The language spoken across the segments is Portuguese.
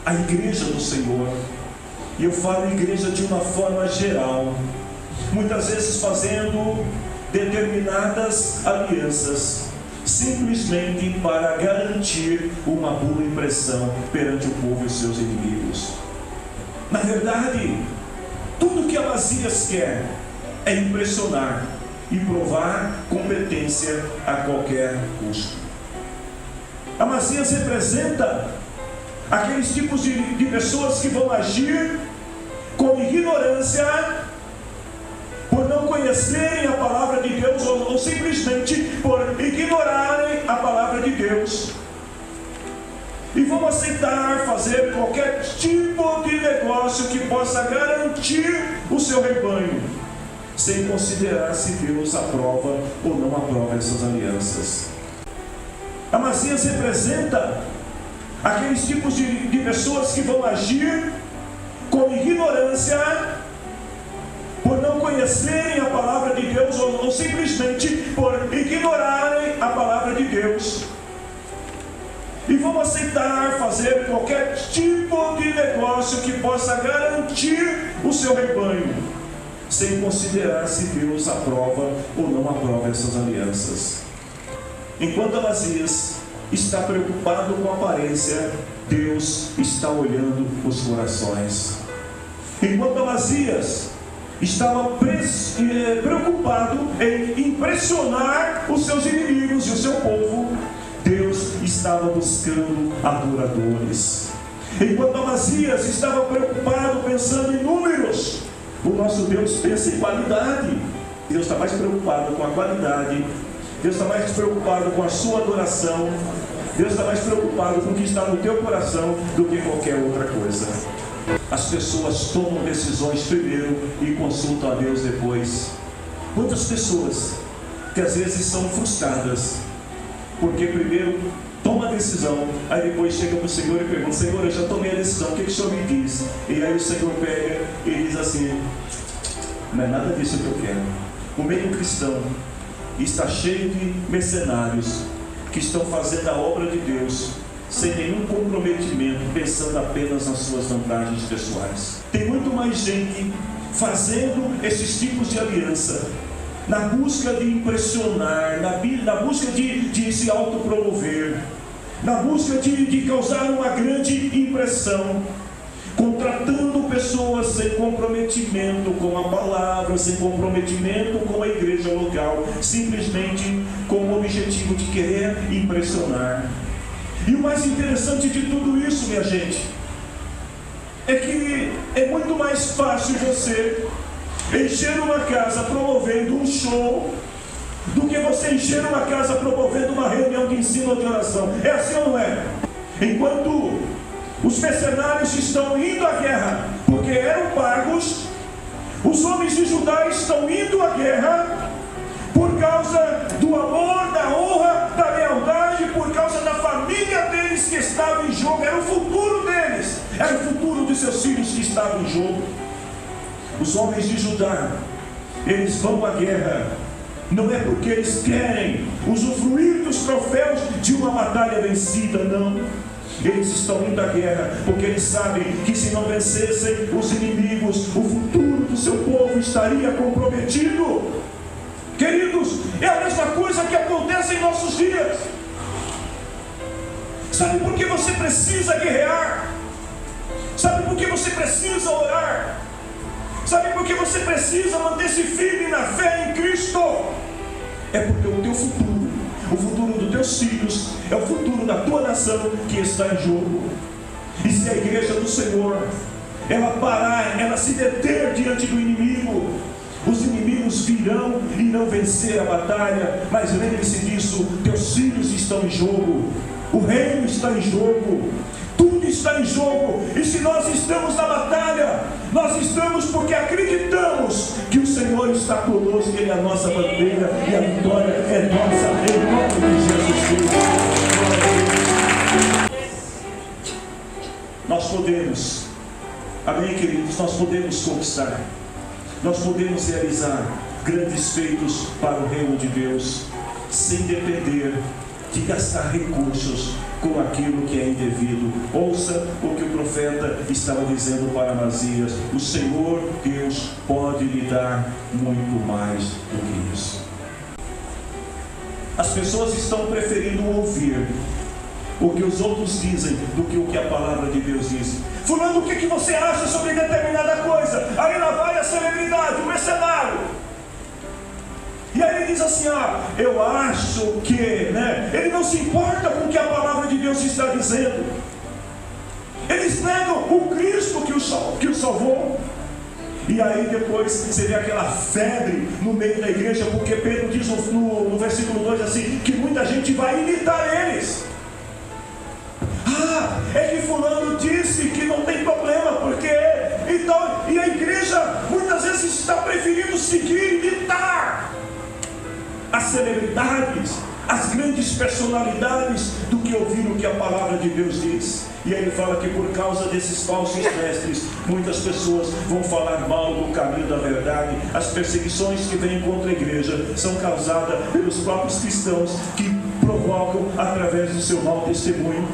a igreja do Senhor, e eu falo igreja de uma forma geral, muitas vezes fazendo determinadas alianças, simplesmente para garantir uma boa impressão perante o povo e seus inimigos. Na verdade, tudo que Amazias quer é impressionar e provar competência a qualquer custo. Amazias representa aqueles tipos de pessoas que vão agir com ignorância, por não conhecerem a palavra de Deus, ou simplesmente por ignorarem a palavra de Deus, e vão aceitar fazer qualquer tipo de negócio que possa garantir o seu rebanho, sem considerar se Deus aprova ou não aprova essas alianças. Amazias representa aqueles tipos de pessoas que vão agir com ignorância, por não conhecerem a palavra de Deus, ou simplesmente por ignorarem a palavra de Deus, e vão aceitar fazer qualquer tipo de negócio que possa garantir o seu rebanho, sem considerar se Deus aprova ou não aprova essas alianças. Enquanto Amazias está preocupado com a aparência, Deus está olhando os corações. Enquanto Amazias estava preocupado em impressionar os seus inimigos e o seu povo, Deus estava buscando adoradores. Enquanto Amazias estava preocupado pensando em números, o nosso Deus pensa em qualidade. Deus está mais preocupado com a qualidade, Deus está mais preocupado com a sua adoração, Deus está mais preocupado com o que está no teu coração do que qualquer outra coisa. As pessoas tomam decisões primeiro e consultam a Deus depois. Quantas pessoas que às vezes são frustradas, porque primeiro toma a decisão, aí depois chega para o Senhor e pergunta: Senhor, eu já tomei a decisão, o que o Senhor me diz? E aí o Senhor pega e diz assim: não é nada disso que eu quero. O meio cristão está cheio de mercenários que estão fazendo a obra de Deus sem nenhum comprometimento, pensando apenas nas suas vantagens pessoais. Tem muito mais gente fazendo esses tipos de aliança na busca de impressionar, na busca de se autopromover, na busca de causar uma grande impressão, contratando pessoas sem comprometimento com a palavra, sem comprometimento com a igreja local, simplesmente com o objetivo de querer impressionar. E o mais interessante de tudo isso, minha gente, é que é muito mais fácil você encher uma casa promovendo um show do que você encher uma casa promovendo uma reunião de ensino ou de oração. É assim ou não é? Enquanto os mercenários estão indo à guerra porque eram pagos, os homens de Judá estão indo à guerra por causa do amor, da honra, da lealdade, por causa da família deles que estava em jogo. Era o futuro deles, era o futuro de seus filhos que estava em jogo. Os homens de Judá, eles vão à guerra, não é porque eles querem usufruir dos troféus de uma batalha vencida, não. Eles estão indo à guerra porque eles sabem que se não vencessem os inimigos, o futuro do seu povo estaria comprometido. Queridos, é a mesma coisa que acontece em nossos dias. Sabe por que você precisa guerrear? Sabe por que você precisa orar? Sabe por que você precisa manter-se firme na fé em Cristo? É porque o teu futuro, o futuro dos teus filhos, é o futuro da tua nação que está em jogo. E se a igreja do Senhor, ela parar, ela se deter diante do inimigo, os inimigos virão e não vencer a batalha. Mas lembre-se disso, teus filhos estão em jogo, o reino está em jogo, tudo está em jogo. E se nós estamos na batalha, nós estamos porque acreditamos que o Senhor está conosco, Ele é a nossa bandeira e a vitória é nossa, em nome de Jesus Cristo. Nós podemos, amém, queridos, nós podemos conquistar, nós podemos realizar grandes feitos para o reino de Deus, sem depender de gastar recursos com aquilo que é indevido. Ouça o que o profeta profeta estava dizendo para Amazias: o Senhor Deus pode lhe dar muito mais do que isso. As pessoas estão preferindo ouvir o que os outros dizem do que o que a palavra de Deus diz. Fulano, o que você acha sobre determinada coisa? Aí lá vai a celebridade, o mercenário. E aí ele diz assim: eu acho que, ele não se importa com o que a palavra de Deus está dizendo. Eles negam o Cristo que o salvou. E aí depois você vê aquela febre no meio da igreja, porque Pedro diz no versículo 2 assim, que muita gente vai imitar eles. É que fulano disse que não tem problema, porque então, e a igreja muitas vezes está preferindo seguir e imitar as celebridades, as grandes personalidades, do que ouvir o que a palavra de Deus diz. E aí ele fala que por causa desses falsos mestres, muitas pessoas vão falar mal do caminho da verdade. As perseguições que vêm contra a igreja são causadas pelos próprios cristãos, que provocam através do seu mau testemunho.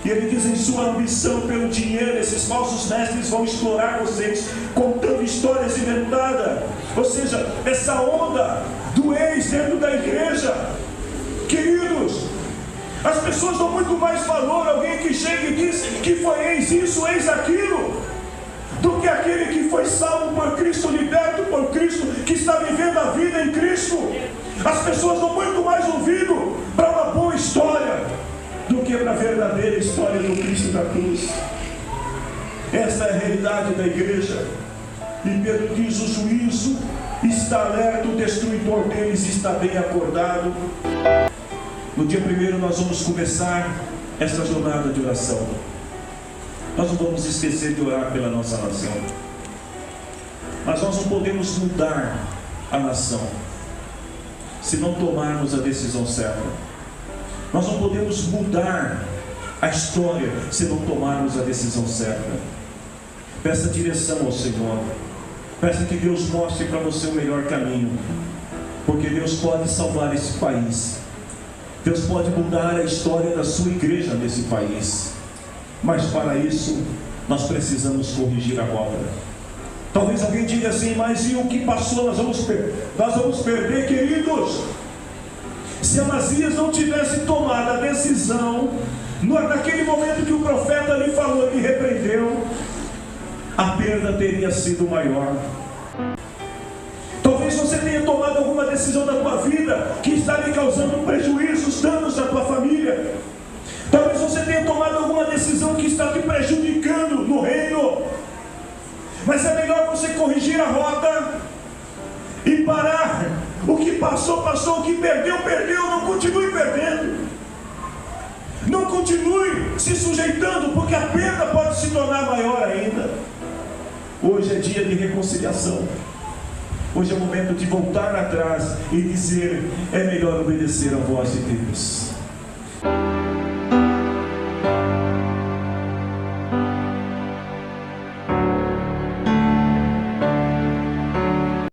E ele diz: em sua ambição pelo dinheiro, esses falsos mestres vão explorar vocês, contando histórias inventadas. Ou seja, essa onda do ex dentro da igreja. Queridos, as pessoas dão muito mais valor a alguém que chega e diz que foi ex isso, ex aquilo, do que aquele que foi salvo por Cristo, liberto por Cristo, que está vivendo a vida em Cristo. As pessoas dão muito mais ouvido para uma boa história do que para a verdadeira história do Cristo da cruz. Esta é a realidade da igreja. E Pedro diz: o juízo está alerta, o destruidor deles está bem acordado. No dia 1º nós vamos começar esta jornada de oração. Nós não vamos esquecer de orar pela nossa nação. Mas nós não podemos mudar a nação se não tomarmos a decisão certa. Nós não podemos mudar a história se não tomarmos a decisão certa. Peça direção ao Senhor. Peça que Deus mostre para você o melhor caminho. Porque Deus pode salvar esse país. Deus pode mudar a história da sua igreja nesse país. Mas para isso, nós precisamos corrigir a rota. Talvez alguém diga assim: mas e o que passou? Nós vamos perder, queridos. Se Amazias não tivesse tomado a decisão, naquele momento que o profeta lhe falou, lhe repreendeu, a perda teria sido maior. Talvez você tenha tomado alguma decisão na tua vida que está lhe causando prejuízos, danos à tua família. Talvez você tenha tomado alguma decisão que está te prejudicando no reino. Mas é melhor você corrigir a rota e parar. O que passou, passou. O que perdeu, perdeu. Não continue perdendo. Não continue se sujeitando, porque a perda pode se tornar maior ainda. Hoje é dia de reconciliação. Hoje é o momento de voltar atrás e dizer: é melhor obedecer a voz de Deus.